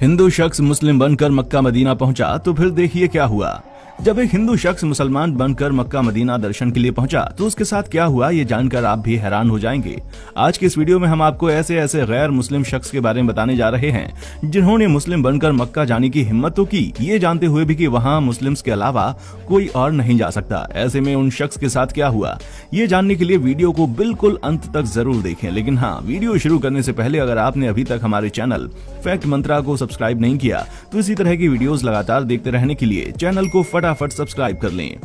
हिंदू शख्स मुस्लिम बनकर Mecca Medina पहुंचा तो फिर देखिए क्या हुआ। जब एक हिंदू शख्स मुसलमान बनकर मक्का मदीना दर्शन के लिए पहुंचा तो उसके साथ क्या हुआ ये जानकर आप भी हैरान हो जाएंगे। आज के इस वीडियो में हम आपको ऐसे गैर मुस्लिम शख्स के बारे में बताने जा रहे हैं जिन्होंने मुस्लिम बनकर मक्का जाने की हिम्मत तो की, ये जानते हुए भी कि वहां मुस्लिम्स के अलावा कोई और नहीं जा सकता। ऐसे में उन शख्स के साथ क्या हुआ ये जानने के लिए वीडियो को बिल्कुल अंत तक जरूर देखें। लेकिन हाँ, वीडियो शुरू करने से पहले अगर आपने अभी तक हमारे चैनल फैक्ट मंत्रा को सब्सक्राइब नहीं किया तो इसी तरह की वीडियोस लगातार देखते रहने के लिए चैनल को फटाफट सब्सक्राइब कर लें।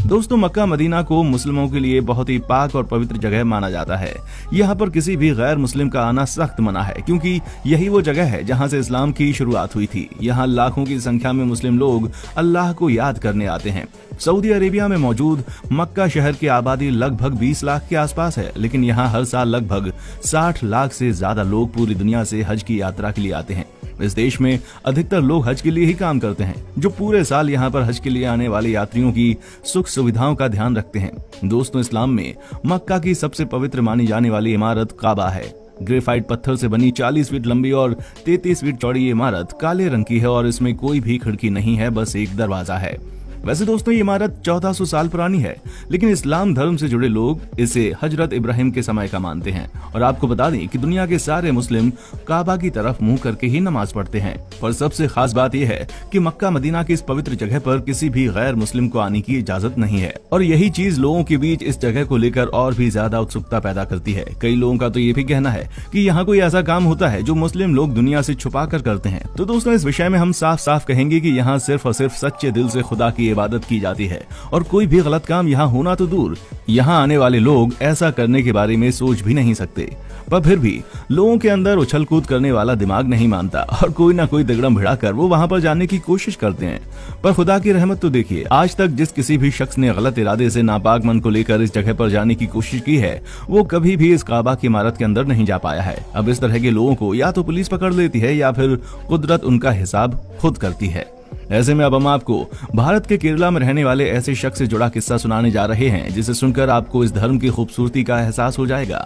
दोस्तों, मक्का मदीना को मुस्लिमों के लिए बहुत ही पाक और पवित्र जगह माना जाता है। यहाँ पर किसी भी गैर मुस्लिम का आना सख्त मना है, क्योंकि यही वो जगह है जहाँ से इस्लाम की शुरुआत हुई थी। यहाँ लाखों की संख्या में मुस्लिम लोग अल्लाह को याद करने आते हैं। सऊदी अरेबिया में मौजूद मक्का शहर की आबादी लगभग 20 लाख के आसपास है, लेकिन यहाँ हर साल लगभग 60 लाख से ज्यादा लोग पूरी दुनिया से हज की यात्रा के लिए आते हैं। इस देश में अधिकतर लोग हज के लिए ही काम करते हैं, जो पूरे साल यहाँ पर हज के लिए आने वाले यात्रियों की सुख सुविधाओं का ध्यान रखते हैं। दोस्तों, इस्लाम में मक्का की सबसे पवित्र मानी जाने वाली इमारत काबा है। ग्रेफाइट पत्थर से बनी 40 फीट लंबी और 33 फीट चौड़ी इमारत काले रंग की है और इसमें कोई भी खिड़की नहीं है, बस एक दरवाजा है। वैसे दोस्तों, ये इमारत 1400 साल पुरानी है, लेकिन इस्लाम धर्म से जुड़े लोग इसे हजरत इब्राहिम के समय का मानते हैं। और आपको बता दें कि दुनिया के सारे मुस्लिम काबा की तरफ मुंह करके ही नमाज पढ़ते हैं। पर सबसे खास बात यह है कि मक्का मदीना की इस पवित्र जगह पर किसी भी गैर मुस्लिम को आने की इजाजत नहीं है, और यही चीज लोगों के बीच इस जगह को लेकर और भी ज्यादा उत्सुकता पैदा करती है। कई लोगों का तो ये भी कहना है कि यहाँ कोई ऐसा काम होता है जो मुस्लिम लोग दुनिया से छुपा कर करते हैं। तो दोस्तों, इस विषय में हम साफ साफ कहेंगे कि यहाँ सिर्फ और सिर्फ सच्चे दिल से खुदा की इबादत की जाती है, और कोई भी गलत काम यहाँ होना तो दूर, यहाँ आने वाले लोग ऐसा करने के बारे में सोच भी नहीं सकते। पर फिर भी लोगों के अंदर उछल कूद करने वाला दिमाग नहीं मानता, और कोई ना कोई तिगड़म भिड़ा कर वो वहां पर जाने की कोशिश करते हैं। पर खुदा की रहमत तो देखिए, आज तक जिस किसी भी शख्स ने गलत इरादे से नापाक मन को लेकर इस जगह पर जाने की कोशिश की है, वो कभी भी इस काबा की इमारत के अंदर नहीं जा पाया है। अब इस तरह के लोगों को या तो पुलिस पकड़ लेती है या फिर कुदरत उनका हिसाब खुद करती है। ऐसे में अब हम आपको भारत के केरला में रहने वाले ऐसे शख्स से जुड़ा किस्सा सुनाने जा रहे हैं, जिसे सुनकर आपको इस धर्म की खूबसूरती का एहसास हो जाएगा।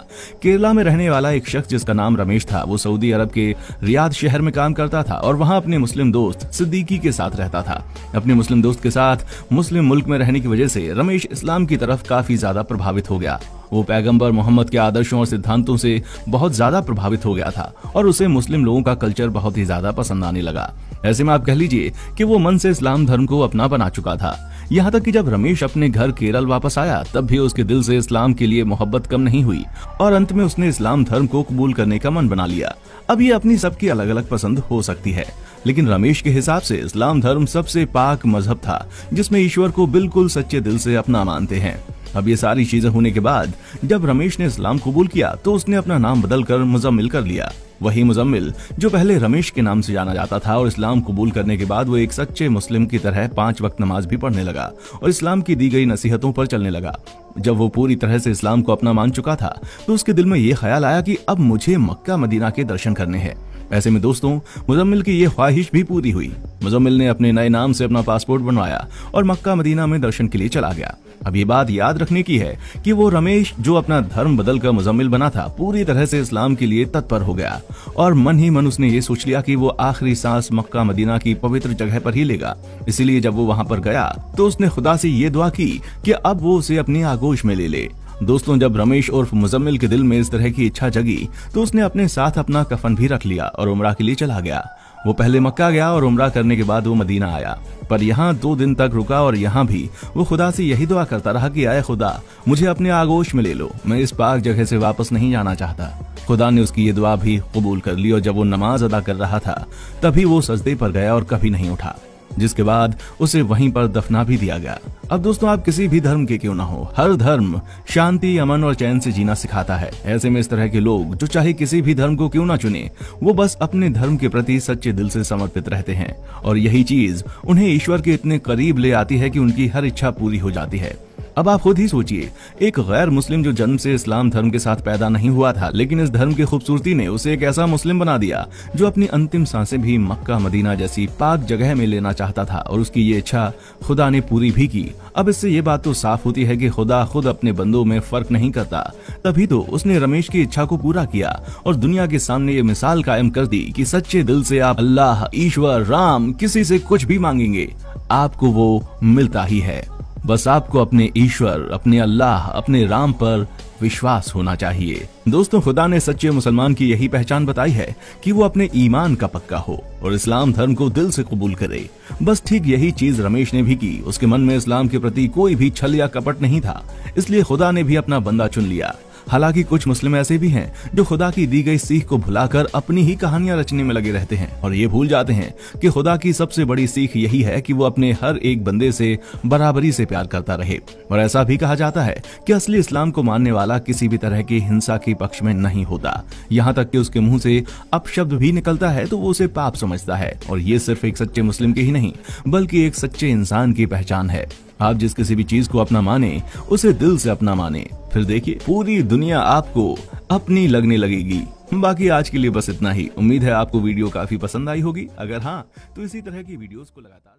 केरला में रहने वाला एक शख्स जिसका नाम रमेश था, वो सऊदी अरब के रियाद शहर में काम करता था और वहां अपने मुस्लिम दोस्त सिद्दीकी के साथ रहता था। अपने मुस्लिम दोस्त के साथ मुस्लिम मुल्क में रहने की वजह से रमेश इस्लाम की तरफ काफी ज्यादा प्रभावित हो गया। वो पैगंबर मोहम्मद के आदर्शों और सिद्धांतों से बहुत ज्यादा प्रभावित हो गया था और उसे मुस्लिम लोगों का कल्चर बहुत ही ज्यादा पसंद आने लगा। ऐसे में आप कह लीजिए कि वो मन से इस्लाम धर्म को अपना बना चुका था। यहाँ तक कि जब रमेश अपने घर केरल वापस आया तब भी उसके दिल से इस्लाम के लिए मोहब्बत कम नहीं हुई और अंत में उसने इस्लाम धर्म को कबूल करने का मन बना लिया। अब ये अपनी सबकी अलग अलग पसंद हो सकती है, लेकिन रमेश के हिसाब से इस्लाम धर्म सबसे पाक मजहब था, जिसमें ईश्वर को बिल्कुल सच्चे दिल से अपना मानते हैं। अब ये सारी चीजें होने के बाद जब रमेश ने इस्लाम कबूल किया तो उसने अपना नाम बदलकर मुजम्मिल कर लिया। वही मुजम्मिल जो पहले रमेश के नाम से जाना जाता था, और इस्लाम कबूल करने के बाद वो एक सच्चे मुस्लिम की तरह 5 वक्त नमाज भी पढ़ने लगा और इस्लाम की दी गई नसीहतों पर चलने लगा। जब वो पूरी तरह से इस्लाम को अपना मान चुका था तो उसके दिल में ये ख्याल आया कि अब मुझे मक्का मदीना के दर्शन करने हैं। ऐसे में दोस्तों, मुजम्मिल की ये ख्वाहिश भी पूरी हुई। मुजम्मिल ने अपने नए नाम से अपना पासपोर्ट बनवाया और मक्का मदीना में दर्शन के लिए चला गया। अब ये बात याद रखने की है कि वो रमेश जो अपना धर्म बदलकर मुजम्मिल बना था, पूरी तरह से इस्लाम के लिए तत्पर हो गया और मन ही मन उसने ये सोच लिया कि वो आखिरी सांस मक्का मदीना की पवित्र जगह पर ही लेगा। इसीलिए जब वो वहां पर गया तो उसने खुदा से ये दुआ की कि अब वो उसे अपनी आगोश में ले ले। दोस्तों, जब रमेश उर्फ मुजम्मिल के दिल में इस तरह की इच्छा जगी तो उसने अपने साथ अपना कफन भी रख लिया और उम्रा के लिए चला गया। वो पहले मक्का गया और उम्रा करने के बाद वो मदीना आया, पर यहाँ 2 दिन तक रुका और यहाँ भी वो खुदा से यही दुआ करता रहा कि आए खुदा, मुझे अपने आगोश में ले लो, मैं इस पाक जगह से वापस नहीं जाना चाहता। खुदा ने उसकी ये दुआ भी कबूल कर ली और जब वो नमाज अदा कर रहा था तभी वो सजदे पर गया और कभी नहीं उठा, जिसके बाद उसे वहीं पर दफना भी दिया गया। अब दोस्तों, आप किसी भी धर्म के क्यों ना हो, हर धर्म शांति, अमन और चैन से जीना सिखाता है। ऐसे में इस तरह के लोग जो चाहे किसी भी धर्म को क्यों ना चुने, वो बस अपने धर्म के प्रति सच्चे दिल से समर्पित रहते हैं, और यही चीज उन्हें ईश्वर के इतने करीब ले आती है कि उनकी हर इच्छा पूरी हो जाती है। अब आप खुद ही सोचिए, एक गैर मुस्लिम जो जन्म से इस्लाम धर्म के साथ पैदा नहीं हुआ था, लेकिन इस धर्म की खूबसूरती ने उसे एक ऐसा मुस्लिम बना दिया जो अपनी अंतिम सांसें भी मक्का मदीना जैसी पाक जगह में लेना चाहता था, और उसकी ये इच्छा खुदा ने पूरी भी की। अब इससे ये बात तो साफ होती है कि खुदा खुद अपने बंदों में फर्क नहीं करता। तभी तो उसने रमेश की इच्छा को पूरा किया और दुनिया के सामने ये मिसाल कायम कर दी कि सच्चे दिल से आप अल्लाह, ईश्वर, राम, किसी से कुछ भी मांगेंगे, आपको वो मिलता ही है। बस आपको अपने ईश्वर, अपने अल्लाह, अपने राम पर विश्वास होना चाहिए। दोस्तों, खुदा ने सच्चे मुसलमान की यही पहचान बताई है कि वो अपने ईमान का पक्का हो और इस्लाम धर्म को दिल से कबूल करे। बस ठीक यही चीज रमेश ने भी की। उसके मन में इस्लाम के प्रति कोई भी छल या कपट नहीं था, इसलिए खुदा ने भी अपना बंदा चुन लिया। हालांकि कुछ मुस्लिम ऐसे भी हैं जो खुदा की दी गई सीख को भुलाकर अपनी ही कहानियां रचने में लगे रहते हैं और ये भूल जाते हैं कि खुदा की सबसे बड़ी सीख यही है कि वो अपने हर एक बंदे से बराबरी से प्यार करता रहे। और ऐसा भी कहा जाता है कि असली इस्लाम को मानने वाला किसी भी तरह की हिंसा के पक्ष में नहीं होता। यहाँ तक कि उसके मुंह से अपशब्द भी निकलता है तो वो उसे पाप समझता है। और ये सिर्फ एक सच्चे मुस्लिम के ही नहीं बल्कि एक सच्चे इंसान की पहचान है। आप जिस किसी भी चीज को अपना माने उसे दिल से अपना माने, फिर देखिए पूरी दुनिया आपको अपनी लगने लगेगी। बाकी आज के लिए बस इतना ही। उम्मीद है आपको वीडियो काफी पसंद आई होगी। अगर हाँ तो इसी तरह की वीडियोस को लगातार